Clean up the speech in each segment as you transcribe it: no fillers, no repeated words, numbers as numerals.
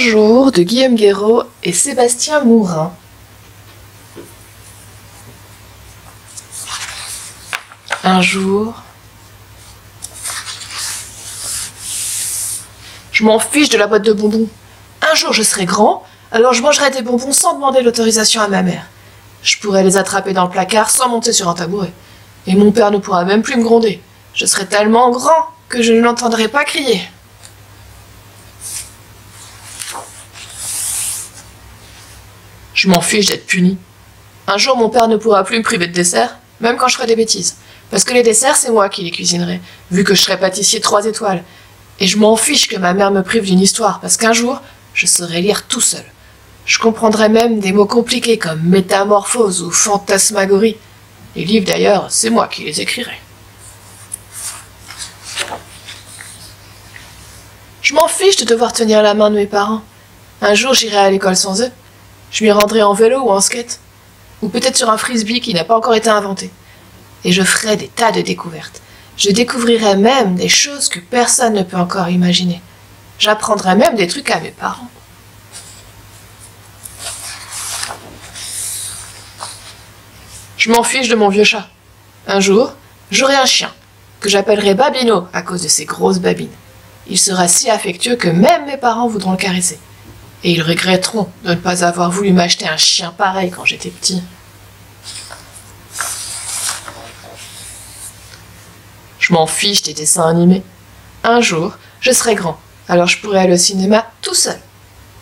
jour de Guillaume Guéraud et Sébastien Mourin. Un jour, je m'en fiche de la boîte de bonbons. Un jour je serai grand, alors je mangerai des bonbons sans demander l'autorisation à ma mère. Je pourrai les attraper dans le placard sans monter sur un tabouret. Et mon père ne pourra même plus me gronder. Je serai tellement grand que je ne l'entendrai pas crier. Je m'en fiche d'être puni. Un jour mon père ne pourra plus me priver de dessert, même quand je ferai des bêtises. Parce que les desserts, c'est moi qui les cuisinerai, vu que je serai pâtissier 3 étoiles. Et je m'en fiche que ma mère me prive d'une histoire, parce qu'un jour, je saurai lire tout seul. Je comprendrai même des mots compliqués comme métamorphose ou fantasmagorie. Les livres d'ailleurs, c'est moi qui les écrirai. Je m'en fiche de devoir tenir la main de mes parents. Un jour, j'irai à l'école sans eux. Je m'y rendrai en vélo ou en skate. Ou peut-être sur un frisbee qui n'a pas encore été inventé. Et je ferai des tas de découvertes. Je découvrirai même des choses que personne ne peut encore imaginer. J'apprendrai même des trucs à mes parents. Je m'en fiche de mon vieux chat. Un jour, j'aurai un chien, que j'appellerai Babino à cause de ses grosses babines. Il sera si affectueux que même mes parents voudront le caresser. Et ils regretteront de ne pas avoir voulu m'acheter un chien pareil quand j'étais petit. Je m'en fiche des dessins animés. Un jour, je serai grand, alors je pourrai aller au cinéma tout seul.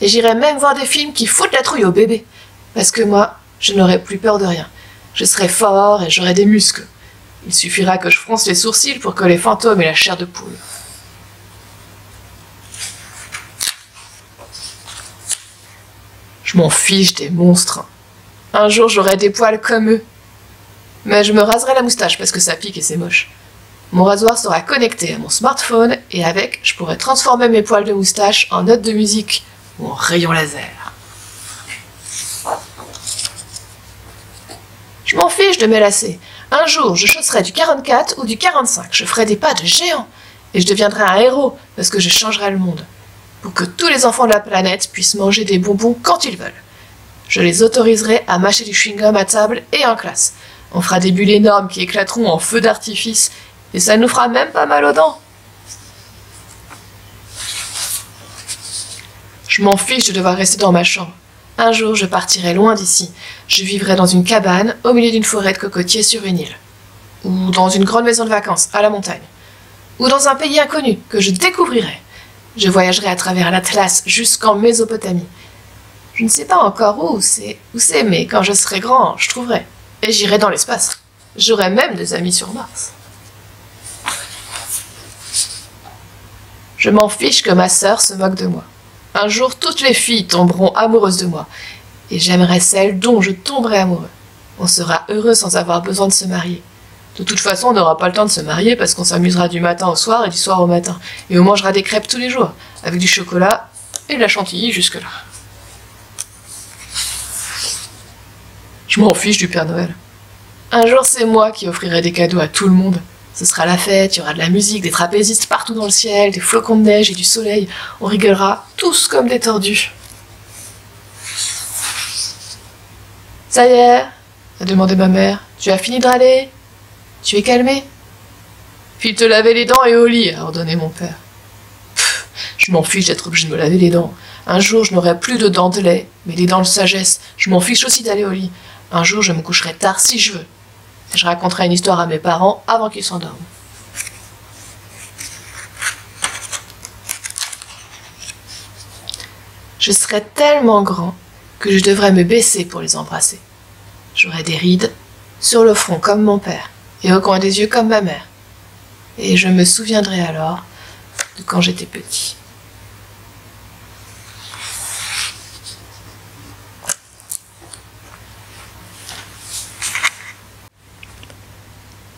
Et j'irai même voir des films qui foutent la trouille aux bébés. Parce que moi, je n'aurai plus peur de rien. Je serai fort et j'aurai des muscles. Il suffira que je fronce les sourcils pour que les fantômes aient la chair de poule. Je m'en fiche des monstres. Un jour, j'aurai des poils comme eux. Mais je me raserai la moustache parce que ça pique et c'est moche. Mon rasoir sera connecté à mon smartphone et avec, je pourrai transformer mes poils de moustache en notes de musique ou en rayons laser. Je m'en fiche de mes lacets. Un jour, je chausserai du 44 ou du 45. Je ferai des pas de géant. Et je deviendrai un héros parce que je changerai le monde. Pour que tous les enfants de la planète puissent manger des bonbons quand ils veulent. Je les autoriserai à mâcher du chewing-gum à table et en classe. On fera des bulles énormes qui éclateront en feu d'artifice. Et ça nous fera même pas mal aux dents. Je m'en fiche de devoir rester dans ma chambre. Un jour, je partirai loin d'ici. Je vivrai dans une cabane, au milieu d'une forêt de cocotiers sur une île. Ou dans une grande maison de vacances, à la montagne. Ou dans un pays inconnu, que je découvrirai. Je voyagerai à travers l'Atlas jusqu'en Mésopotamie. Je ne sais pas encore où c'est, mais quand je serai grand, je trouverai. Et j'irai dans l'espace. J'aurai même des amis sur Mars. Je m'en fiche que ma sœur se moque de moi. Un jour, toutes les filles tomberont amoureuses de moi. Et j'aimerai celle dont je tomberai amoureux. On sera heureux sans avoir besoin de se marier. De toute façon, on n'aura pas le temps de se marier parce qu'on s'amusera du matin au soir et du soir au matin. Et on mangera des crêpes tous les jours, avec du chocolat et de la chantilly jusque-là. Je m'en fiche du Père Noël. Un jour, c'est moi qui offrirai des cadeaux à tout le monde. Ce sera la fête, il y aura de la musique, des trapézistes partout dans le ciel, des flocons de neige et du soleil. On rigolera tous comme des tordus. Ça y est, a demandé ma mère. Tu as fini de râler? Tu es calmé? File te laver les dents et au lit, a ordonné mon père. Je m'en fiche d'être obligé de me laver les dents. Un jour, je n'aurai plus de dents de lait, mais des dents de sagesse. Je m'en fiche aussi d'aller au lit. Un jour, je me coucherai tard si je veux. Je raconterai une histoire à mes parents avant qu'ils s'endorment. Je serai tellement grand que je devrais me baisser pour les embrasser. J'aurai des rides sur le front comme mon père et au coin des yeux comme ma mère. Et je me souviendrai alors de quand j'étais petit.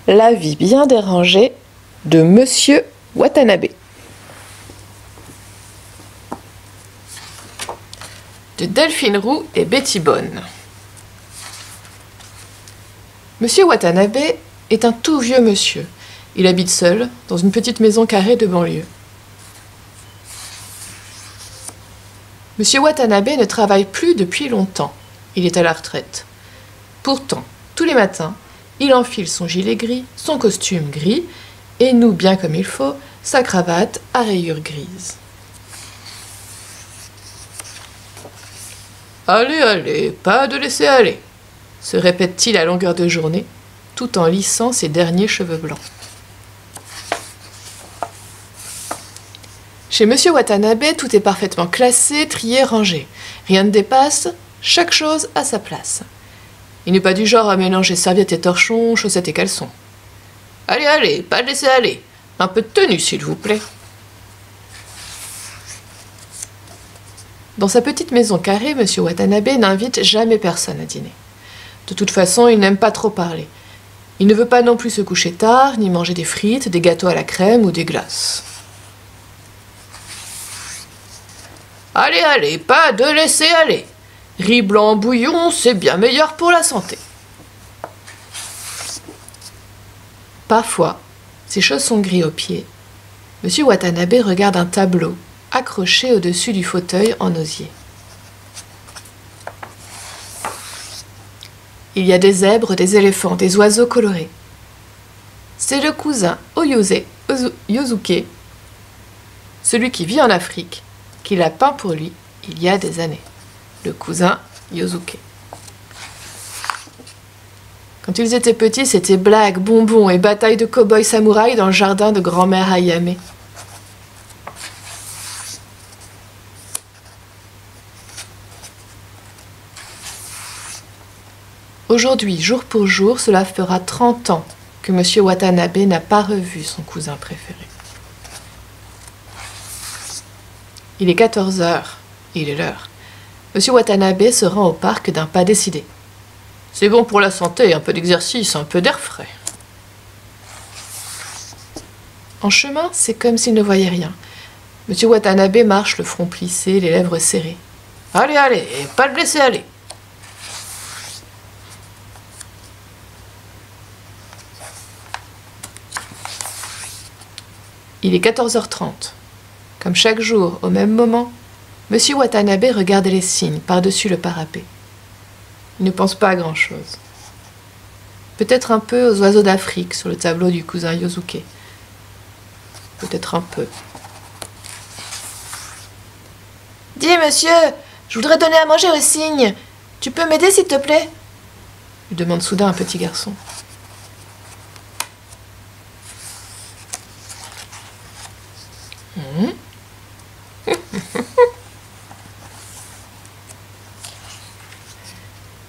La vie bien dérangée de Monsieur Watanabe. De Delphine Roux et Betty Bonne. Monsieur Watanabe est un tout vieux monsieur. Il habite seul, dans une petite maison carrée de banlieue. Monsieur Watanabe ne travaille plus depuis longtemps. Il est à la retraite. Pourtant, tous les matins, il enfile son gilet gris, son costume gris, et noue bien comme il faut sa cravate à rayures grises. « Allez, allez, pas de laisser aller !» se répète-t-il à longueur de journée, tout en lissant ses derniers cheveux blancs. Chez Monsieur Watanabe, tout est parfaitement classé, trié, rangé. Rien ne dépasse, chaque chose à sa place. Il n'est pas du genre à mélanger serviettes et torchons, chaussettes et caleçons. « Allez, allez, pas de laisser aller. Un peu de tenue, s'il vous plaît. » Dans sa petite maison carrée, Monsieur Watanabe n'invite jamais personne à dîner. De toute façon, il n'aime pas trop parler. Il ne veut pas non plus se coucher tard, ni manger des frites, des gâteaux à la crème ou des glaces. « Allez, allez, pas de laisser aller. Riz blanc en bouillon, c'est bien meilleur pour la santé. » Parfois, ses chaussons gris aux pieds, Monsieur Watanabe regarde un tableau accroché au-dessus du fauteuil en osier. Il y a des zèbres, des éléphants, des oiseaux colorés. C'est le cousin Oyose Yosuke, celui qui vit en Afrique, qui l'a peint pour lui il y a des années. Le cousin Yosuke. Quand ils étaient petits, c'était blagues, bonbons et batailles de cow-boys samouraïs dans le jardin de grand-mère Ayame. Aujourd'hui, jour pour jour, cela fera 30 ans que Monsieur Watanabe n'a pas revu son cousin préféré. Il est 14 heures, il est l'heure. Monsieur Watanabe se rend au parc d'un pas décidé. C'est bon pour la santé, un peu d'exercice, un peu d'air frais. En chemin, c'est comme s'il ne voyait rien. Monsieur Watanabe marche le front plissé, les lèvres serrées. Allez, allez, pas de laisser aller. Il est 14h30. Comme chaque jour, au même moment, Monsieur Watanabe regarde les cygnes par-dessus le parapet. Il ne pense pas à grand-chose. Peut-être un peu aux oiseaux d'Afrique sur le tableau du cousin Yosuke. Peut-être un peu. « Dis, monsieur, je voudrais donner à manger aux cygnes. Tu peux m'aider, s'il te plaît ?» lui demande soudain un petit garçon.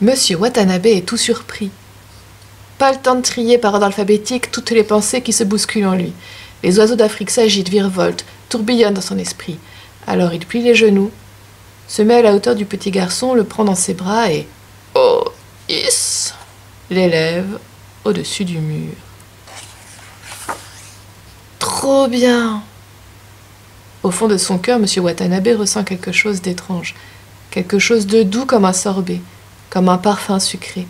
Monsieur Watanabe est tout surpris. Pas le temps de trier par ordre alphabétique toutes les pensées qui se bousculent en lui. Les oiseaux d'Afrique s'agitent, virevoltent, tourbillonnent dans son esprit. Alors il plie les genoux, se met à la hauteur du petit garçon, le prend dans ses bras et... Oh, is l'élève au-dessus du mur. Trop bien! Au fond de son cœur, Monsieur Watanabe ressent quelque chose d'étrange, quelque chose de doux comme un sorbet, comme un parfum sucré,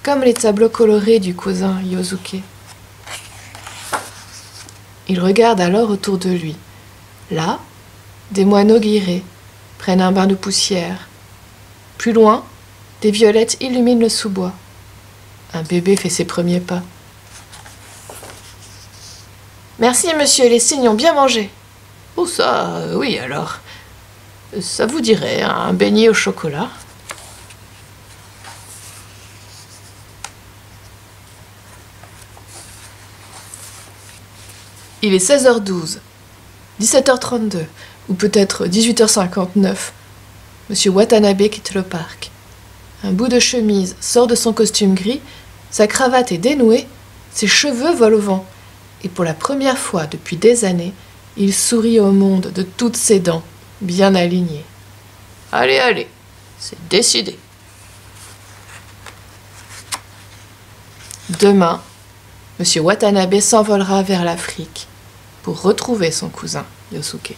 comme les tableaux colorés du cousin Yosuke. Il regarde alors autour de lui. Là, des moineaux guillerets prennent un bain de poussière. Plus loin, des violettes illuminent le sous-bois. Un bébé fait ses premiers pas. « Merci, monsieur, les cygnes ont bien mangé. »« Oh ça, oui alors. Ça vous dirait un beignet au chocolat ?» Il est 16h12, 17h32, ou peut-être 18h59. Monsieur Watanabe quitte le parc. Un bout de chemise sort de son costume gris, sa cravate est dénouée, ses cheveux volent au vent. Et pour la première fois depuis des années, il sourit au monde de toutes ses dents, bien alignées. Allez, allez, c'est décidé. Demain, Monsieur Watanabe s'envolera vers l'Afrique pour retrouver son cousin Yosuke.